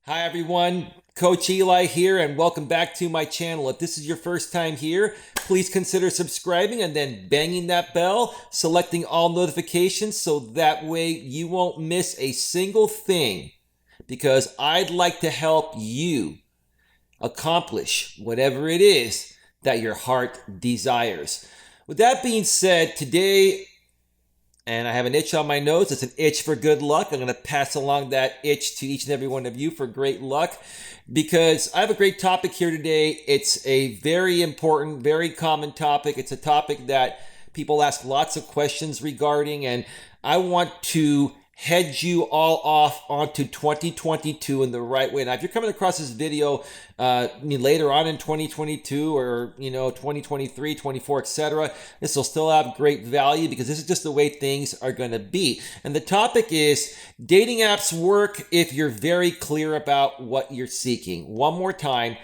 Hi everyone, Coach Eli here, and welcome back to my channel. If this is your first time here, please consider subscribing and then banging that bell, selecting all notifications so that way you won't miss a single thing, because I'd like to help you accomplish whatever it is that your heart desires. With that being said, today, and I have an itch on my nose. It's an itch for good luck. I'm going to pass along that itch to each and every one of you for great luck, because I have a great topic here today. It's a very important, very common topic. It's a topic that people ask lots of questions regarding, and I want to head you all off onto 2022 in the right way. Now, if you're coming across this video later on in 2022 or 2023, 24, etc., this will still have great value because this is just the way things are going to be. And the topic is dating apps work if you're very clear about what you're seeking. One more time,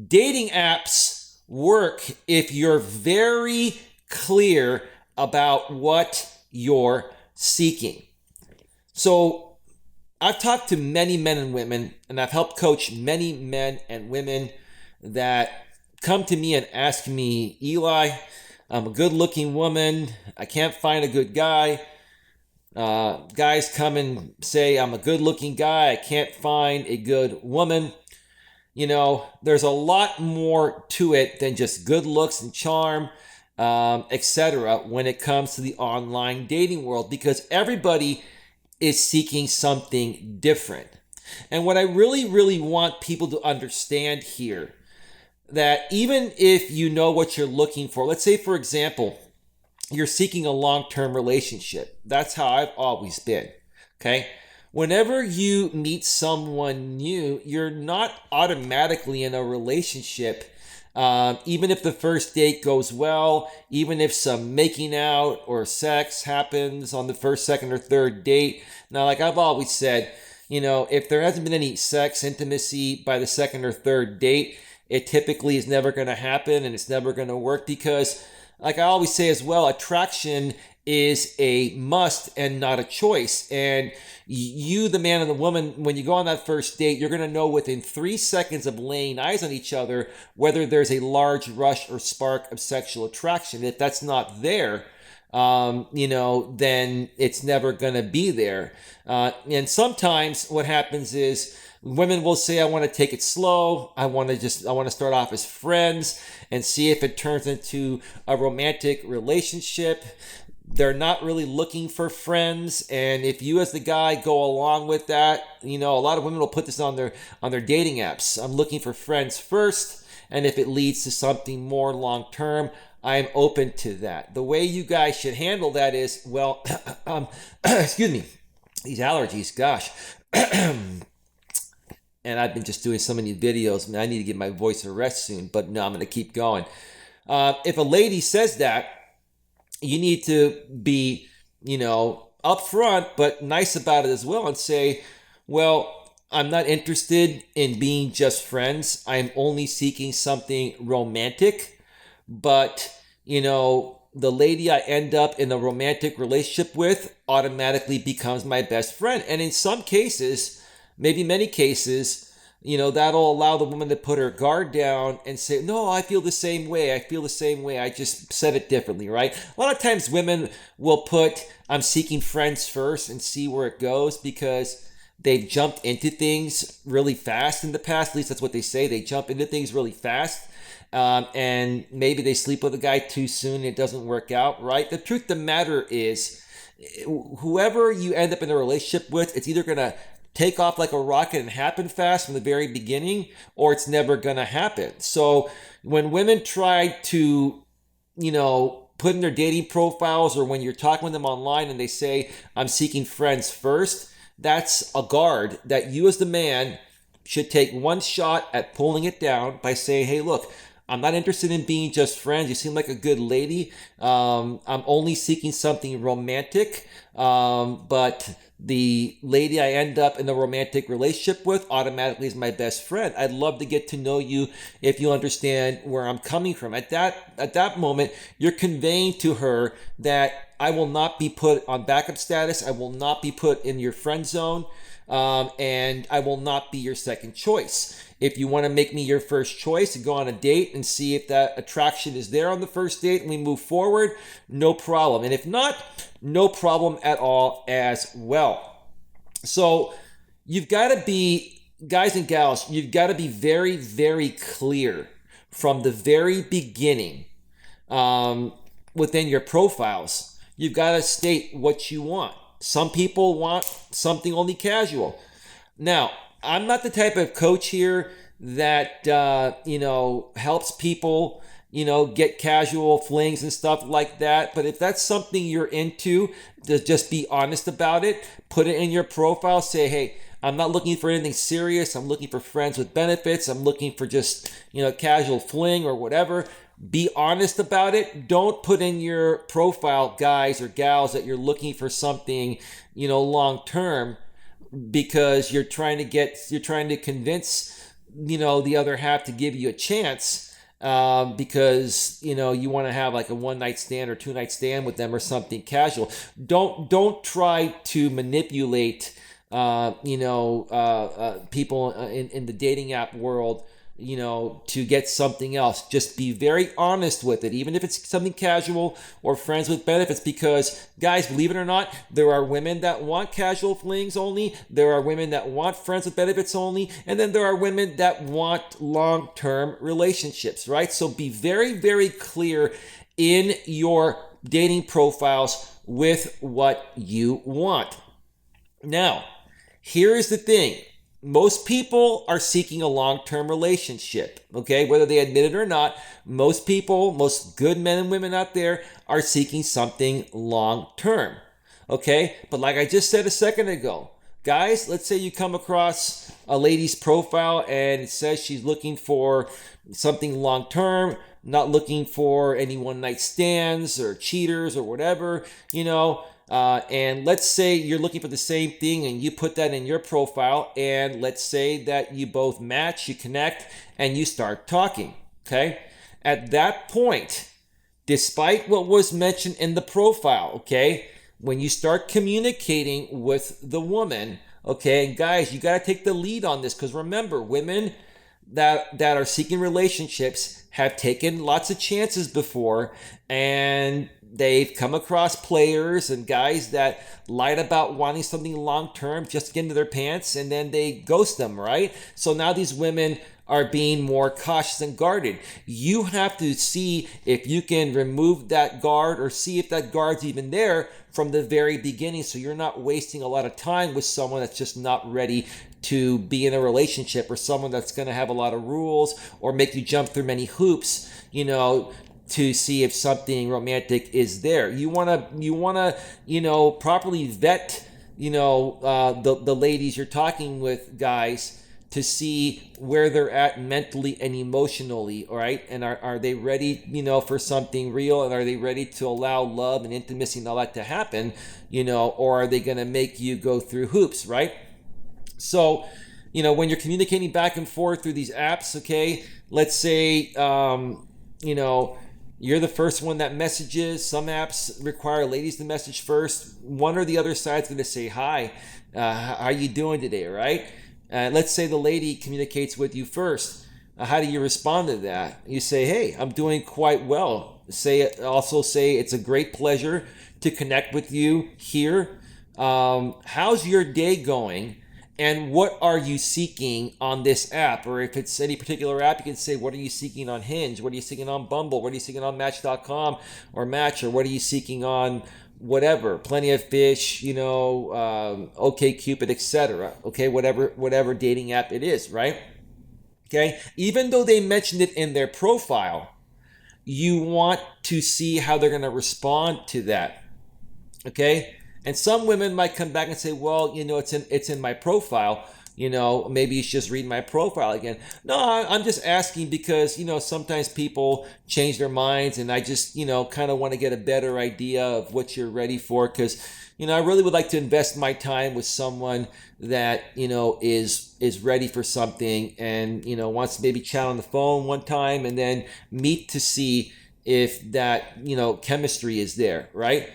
dating apps work if you're very clear about what you're seeking. So I've talked to many men and women, and I've helped coach many men and women that come to me and ask me, Eli, I'm a good looking woman. I can't find a good guy. Guys come and say, I'm a good looking guy. I can't find a good woman. There's a lot more to it than just good looks and charm, etc. when it comes to the online dating world, because everybody is seeking something different. And what I really want people to understand here, that even if you know what you're looking for, let's say, for example, you're seeking a long-term relationship. That's how I've always been, okay? Whenever you meet someone new, you're not automatically in a relationship. Even if the first date goes well, even if some making out or sex happens on the first, second, or third date. Now, like I've always said, if there hasn't been any sex, intimacy by the second or third date, it typically is never going to happen and it's never going to work, because, like I always say as well, attraction is a must and not a choice. And you, the man and the woman, when you go on that first date, you're going to know within 3 seconds of laying eyes on each other whether there's a large rush or spark of sexual attraction. If that's not there, then it's never going to be there. And sometimes what happens is women will say, I want to take it slow. I want to start off as friends and see if it turns into a romantic relationship. They're not really looking for friends, and if you as the guy go along with that, a lot of women will put this on their dating apps. I'm looking for friends first, and if it leads to something more long term, I'm open to that. The way you guys should handle that is, well, excuse me, these allergies, gosh. And I've been just doing so many videos. I need to give my voice a rest soon, but no, I'm going to keep going. If a lady says that, you need to be, upfront, but nice about it as well, and say, well, I'm not interested in being just friends. I'm only seeking something romantic. But, the lady I end up in a romantic relationship with automatically becomes my best friend. And in some cases, maybe many cases, that'll allow the woman to put her guard down and say, no, I feel the same way. I just said it differently, right? A lot of times women will put, I'm seeking friends first and see where it goes, because they've jumped into things really fast in the past. At least that's what they say. They jump into things really fast. And maybe they sleep with a guy too soon and it doesn't work out, right? The truth of the matter is, whoever you end up in a relationship with, it's either going to take off like a rocket and happen fast from the very beginning, or it's never going to happen. So when women try to, put in their dating profiles, or when you're talking with them online and they say, I'm seeking friends first, that's a guard that you as the man should take one shot at pulling it down by saying, hey, look, I'm not interested in being just friends. You seem like a good lady. I'm only seeking something romantic. But the lady I end up in a romantic relationship with automatically is my best friend. I'd love to get to know you if you understand where I'm coming from. At that moment, you're conveying to her that I will not be put on backup status. I will not be put in your friend zone. and I will not be your second choice. If you want to make me your first choice and go on a date and see if that attraction is there on the first date and we move forward, no problem. And if not, no problem at all as well. So you've got to be, guys and gals, you've got to be very, very clear from the very beginning within your profiles. You've got to state what you want. Some people want something only casual. Now, I'm not the type of coach here that, helps people, get casual flings and stuff like that. But if that's something you're into, just be honest about it. Put it in your profile. Say, hey, I'm not looking for anything serious. I'm looking for friends with benefits. I'm looking for just, casual fling or whatever. Be honest about it. Don't put in your profile, guys or gals, that you're looking for something, long term, because you're trying to convince, the other half to give you a chance, because, you want to have like a one night stand or 2 night stand with them or something casual. Don't try to manipulate, people in the dating app world, to get something else. Just be very honest with it, even if it's something casual or friends with benefits, because guys, believe it or not, there are women that want casual flings only, there are women that want friends with benefits only, and then there are women that want long-term relationships, right? So be very, very clear in your dating profiles with what you want. Now, here is the thing. Most people are seeking a long-term relationship, okay? Whether they admit it or not, most people, most good men and women out there are seeking something long-term, okay? But like I just said a second ago, guys, let's say you come across a lady's profile and it says she's looking for something long-term, not looking for any one-night stands or cheaters or whatever, and let's say you're looking for the same thing and you put that in your profile, and let's say that you both match, you connect, and you start talking, okay? At that point, despite what was mentioned in the profile, okay, when you start communicating with the woman, okay, and guys, you got to take the lead on this, because remember, women that are seeking relationships have taken lots of chances before, and they've come across players and guys that lied about wanting something long-term just to get into their pants, and then they ghost them, right? So now these women are being more cautious and guarded. You have to see if you can remove that guard, or see if that guard's even there from the very beginning, so you're not wasting a lot of time with someone that's just not ready to be in a relationship, or someone that's going to have a lot of rules or make you jump through many hoops, to see if something romantic is there. You wanna properly vet, the ladies you're talking with, guys, to see where they're at mentally and emotionally, all right? And are they ready, for something real, and are they ready to allow love and intimacy and all that to happen, or are they gonna make you go through hoops, right? So, when you're communicating back and forth through these apps, okay, let's say, you're the first one that messages. Some apps require ladies to message first. One or the other side's going to say, hi, how are you doing today, right? Let's say the lady communicates with you first. How do you respond to that? You say, hey, I'm doing quite well. Also say, it's a great pleasure to connect with you here. How's your day going? And what are you seeking on this app? Or if it's any particular app, you can say, what are you seeking on Hinge? What are you seeking on Bumble? What are you seeking Match.com or Match? Or what are you seeking on whatever? Plenty of Fish, OkCupid, etc. Okay, whatever dating app it is, right? Okay, even though they mentioned it in their profile, you want to see how they're going to respond to that. Okay? And some women might come back and say, well, it's in my profile. Maybe you should just read my profile again. No, I'm just asking because, sometimes people change their minds, and I just, kind of want to get a better idea of what you're ready for. Because, I really would like to invest my time with someone that, is ready for something, and, wants to maybe chat on the phone one time and then meet to see if that, chemistry is there, right?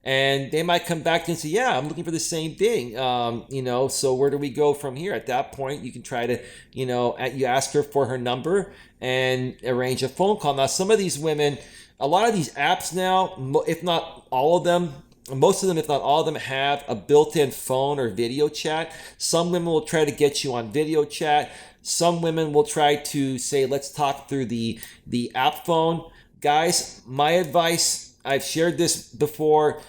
And they might come back to you and say, yeah, I'm looking for the same thing. So where do we go from here? At that point, you can try to, you ask her for her number and arrange a phone call. Now, some of these women, a lot of these apps now, if not all of them, most of them, if not all of them, have a built-in phone or video chat. Some women will try to get you on video chat. Some women will try to say, let's talk through the app phone. Guys, my advice, I've shared this before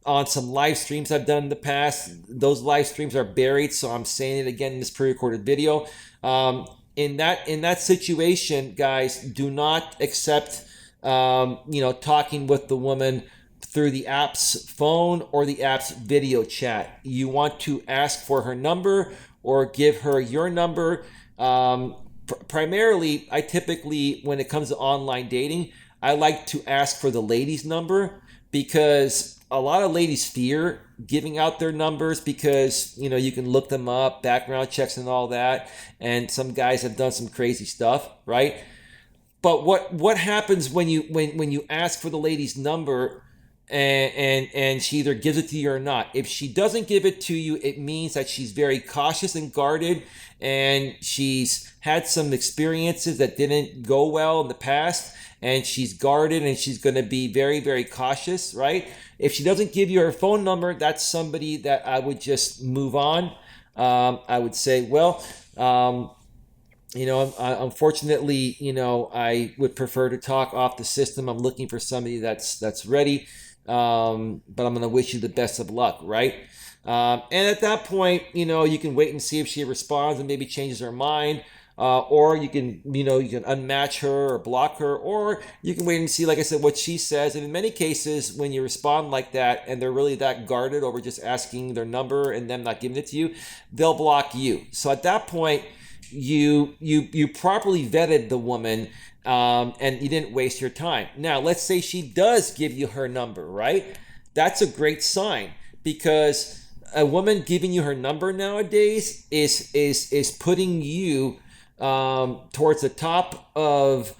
on some live streams I've done in the past. Those live streams are buried, so I'm saying it again in this pre-recorded video. In that situation, guys, do not accept talking with the woman through the app's phone or the app's video chat. You want to ask for her number or give her your number. Primarily, I typically, when it comes to online dating, I like to ask for the lady's number, because a lot of ladies fear giving out their numbers because, you can look them up, background checks and all that. And some guys have done some crazy stuff, right? But what happens when you ask for the lady's number and she either gives it to you or not? If she doesn't give it to you, it means that she's very cautious and guarded, and she's had some experiences that didn't go well in the past, and she's guarded and she's going to be very, very cautious, right? If she doesn't give you her phone number, that's somebody that I would just move on. I would say, well, unfortunately, I would prefer to talk off the system. I'm looking for somebody that's ready, but I'm going to wish you the best of luck, right? And at that point, you can wait and see if she responds and maybe changes her mind. Or you can unmatch her or block her, or you can wait and see, like I said, what she says. And in many cases, when you respond like that and they're really that guarded over just asking their number and them not giving it to you, they'll block you. So at that point, you properly vetted the woman, and you didn't waste your time. Now, let's say she does give you her number, right? That's a great sign, because a woman giving you her number nowadays is putting you towards the top of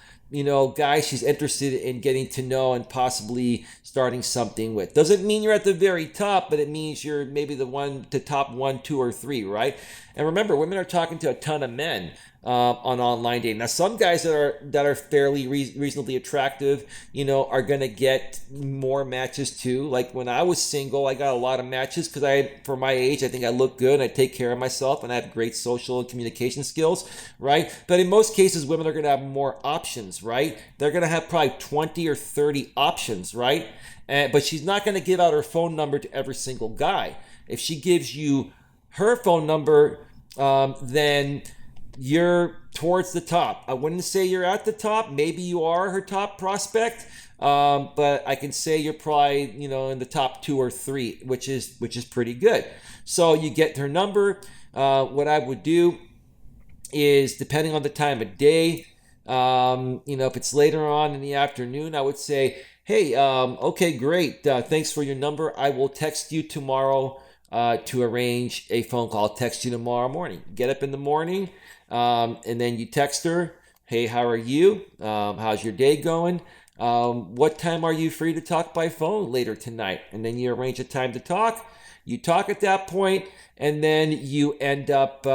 guys she's interested in getting to know and possibly starting something with. Doesn't mean you're at the very top, but it means you're maybe the top 1, 2, or 3, right? And remember, women are talking to a ton of men on online dating. Now, some guys that are fairly reasonably attractive, are gonna get more matches too. Like when I was single, I got a lot of matches because for my age, I think I look good, and I take care of myself, and I have great social and communication skills, right? But in most cases, women are gonna have more options, right? They're gonna have probably 20 or 30 options, right? But she's not gonna give out her phone number to every single guy. If she gives you her phone number, then you're towards the top. I wouldn't say you're at the top. Maybe you are her top prospect, but I can say you're probably in the top 2 or 3, which is pretty good. So you get her number. What I would do is, depending on the time of day, if it's later on in the afternoon, I would say, hey, okay, great. Thanks for your number. I will text you tomorrow to arrange a phone call. I'll text you tomorrow morning. Get up in the morning, and then you text her, hey, how are you? How's your day going? What time are you free to talk by phone later tonight? And then you arrange a time to talk. You talk at that point, and then you end up,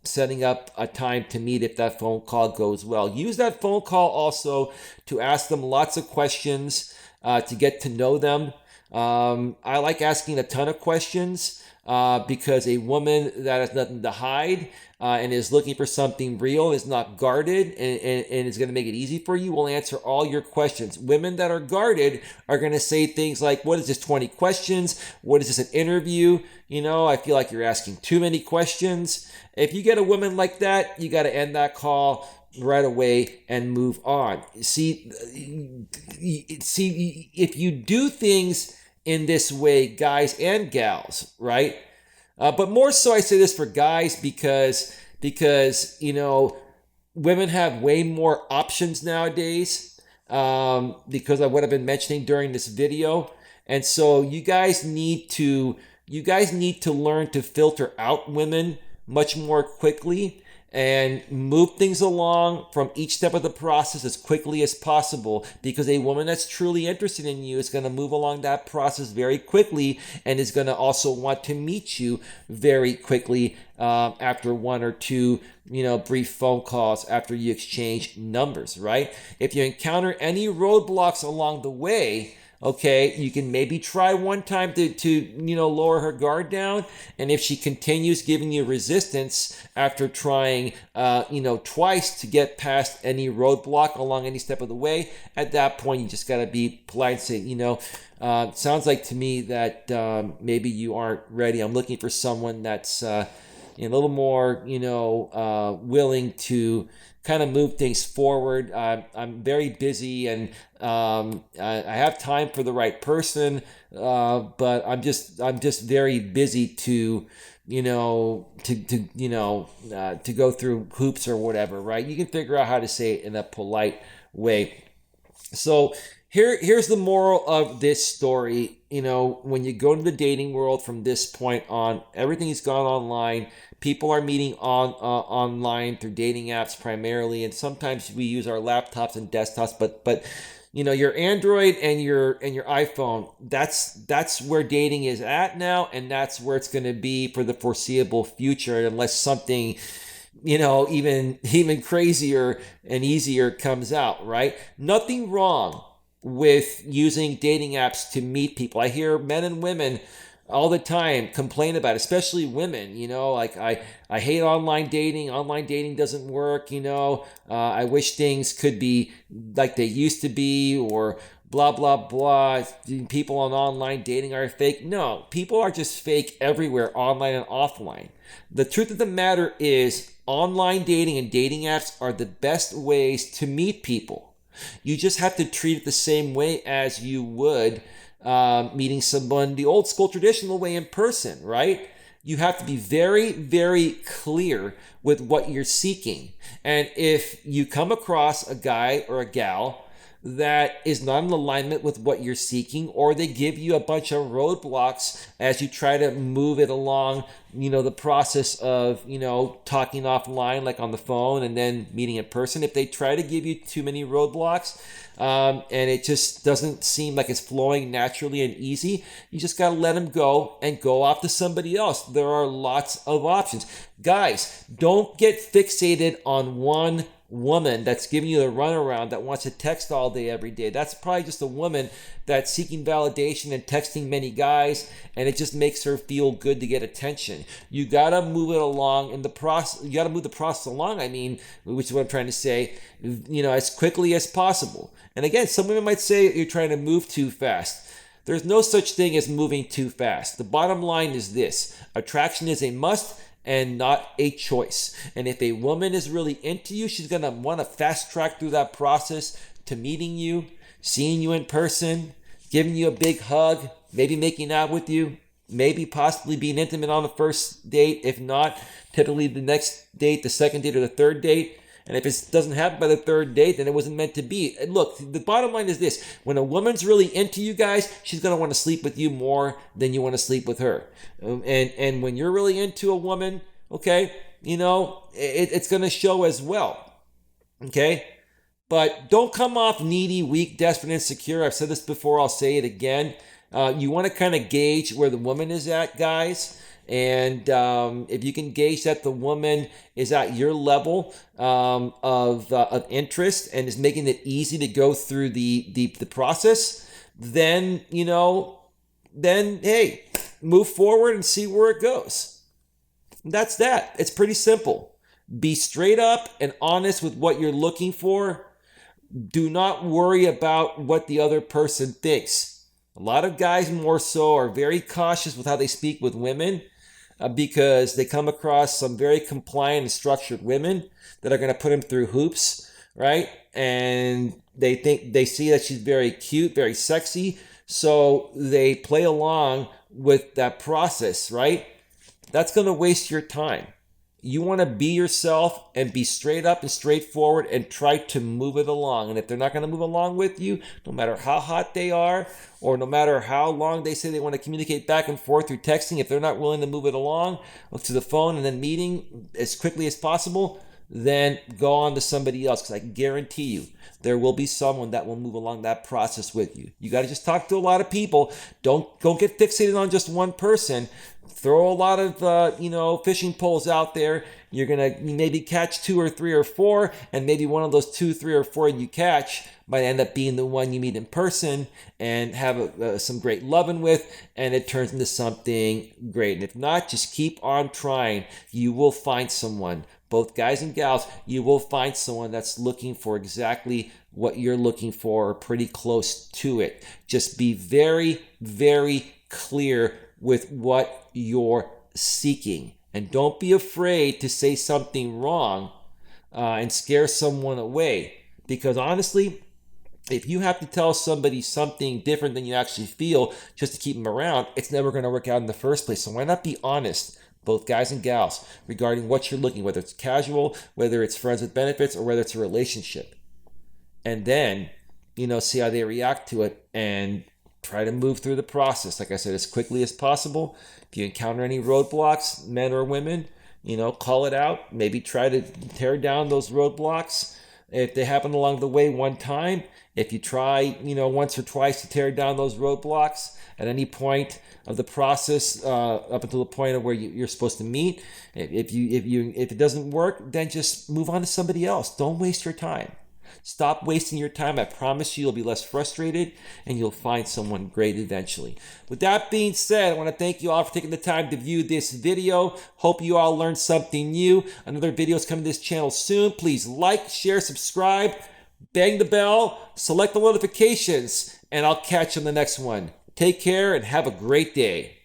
setting up a time to meet if that phone call goes well. Use that phone call also to ask them lots of questions, to get to know them. I like asking a ton of questions, because a woman that has nothing to hide and is looking for something real, is not guarded, and is going to make it easy for you, will answer all your questions. Women that are guarded are going to say things like, what is this, 20 questions? What is this, an interview? I feel like you're asking too many questions. If you get a woman like that, you got to end that call right away and move on. See, if you do things in this way, guys and gals, right? But more so, I say this for guys because women have way more options nowadays, because of what I've been mentioning during this video. And so you guys need to learn to filter out women much more quickly, and move things along from each step of the process as quickly as possible, because a woman that's truly interested in you is going to move along that process very quickly and is going to also want to meet you very quickly after one or two brief phone calls after you exchange numbers, right? If you encounter any roadblocks along the way, okay, you can maybe try one time to lower her guard down, and if she continues giving you resistance after trying twice to get past any roadblock along any step of the way, at that point you just got to be polite and say, sounds like to me that maybe you aren't ready. I'm looking for someone that's a little more willing to kind of move things forward. I'm very busy, and I have time for the right person, but I'm just very busy to go through hoops or whatever, right? You can figure out how to say it in a polite way. So here's the moral of this story. When you go to the dating world from this point on, everything's gone online. People are meeting online through dating apps primarily, and sometimes we use our laptops and desktops. But your Android and your iPhone, that's where dating is at now, and that's where it's going to be for the foreseeable future, unless something even crazier and easier comes out, right? Nothing wrong with using dating apps to meet people. I hear men and women all the time complain about it, especially women, like I hate online dating. Online dating doesn't work. I wish things could be like they used to be, or blah, blah, blah. People on online dating are fake. No, people are just fake everywhere, online and offline. The truth of the matter is, online dating and dating apps are the best ways to meet people. You just have to treat it the same way as you would meeting someone the old school traditional way in person, right? You have to be very, very clear with what you're seeking. And if you come across a guy or a gal that is not in alignment with what you're seeking, or they give you a bunch of roadblocks as you try to move it along, the process of, talking offline, like on the phone, and then meeting in person, if they try to give you too many roadblocks, and it just doesn't seem like it's flowing naturally and easy, you just got to let them go and go off to somebody else. There are lots of options. Guys, don't get fixated on one woman that's giving you the runaround, that wants to text all day every day. That's probably just a woman that's seeking validation and texting many guys, and it just makes her feel good to get attention. You gotta move it along in the process. You gotta move the process along, which is what I'm trying to say, as quickly as possible. And again, some women might say you're trying to move too fast. There's no such thing as moving too fast. The bottom line is this: attraction is a must and not a choice. And if a woman is really into you, she's going to want to fast track through that process to meeting you, seeing you in person, giving you a big hug, maybe making out with you, maybe possibly being intimate on the first date. If not, typically the next date, the second date, or the third date. And if it doesn't happen by the third date, then it wasn't meant to be. And look, the bottom line is this: when a woman's really into you guys, she's going to want to sleep with you more than you want to sleep with her. And when you're really into a woman, okay, it's going to show as well. Okay? But don't come off needy, weak, desperate, insecure. I've said this before, I'll say it again. You want to kind of gauge where the woman is at, guys. And if you can gauge that the woman is at your level of interest and is making it easy to go through the process, then hey, move forward and see where it goes. And that's that. It's pretty simple. Be straight up and honest with what you're looking for. Do not worry about what the other person thinks. A lot of guys more so are very cautious with how they speak with women, because they come across some very compliant and structured women that are going to put them through hoops, right? And they see that she's very cute, very sexy, so they play along with that process, right? That's going to waste your time. You want to be yourself and be straight up and straightforward and try to move it along. And if they're not going to move along with you, no matter how hot they are, or no matter how long they say they want to communicate back and forth through texting, if they're not willing to move it along to the phone and then meeting as quickly as possible, then go on to somebody else, because I can guarantee you there will be someone that will move along that process with you. You got to just talk to a lot of people. Don't get fixated on just one person. Throw a lot of fishing poles out there. You're gonna maybe catch 2 or 3 or 4, and maybe one of those 2, 3, or 4 you catch might end up being the one you meet in person and have some great loving with, and it turns into something great. And if not, just keep on trying. You will find someone. Both guys and gals, you will find someone that's looking for exactly what you're looking for, or pretty close to it. Just be very, very clear with what you're seeking. And don't be afraid to say something wrong and scare someone away. Because honestly, if you have to tell somebody something different than you actually feel just to keep them around, it's never going to work out in the first place. So why not be honest, both guys and gals, regarding what you're looking, whether it's casual, whether it's friends with benefits, or whether it's a relationship. And then, see how they react to it and try to move through the process, like I said, as quickly as possible. If you encounter any roadblocks, men or women, call it out. Maybe try to tear down those roadblocks if they happen along the way one time. If you try, once or twice to tear down those roadblocks at any point of the process, up until the point of where you're supposed to meet, if it doesn't work, then just move on to somebody else. Don't waste your time. Stop wasting your time. I promise you'll be less frustrated and you'll find someone great eventually. With that being said, I want to thank you all for taking the time to view this video. Hope you all learned something new. Another video is coming to this channel soon. Please like, share, subscribe, bang the bell, select the notifications, and I'll catch you on the next one. Take care and have a great day.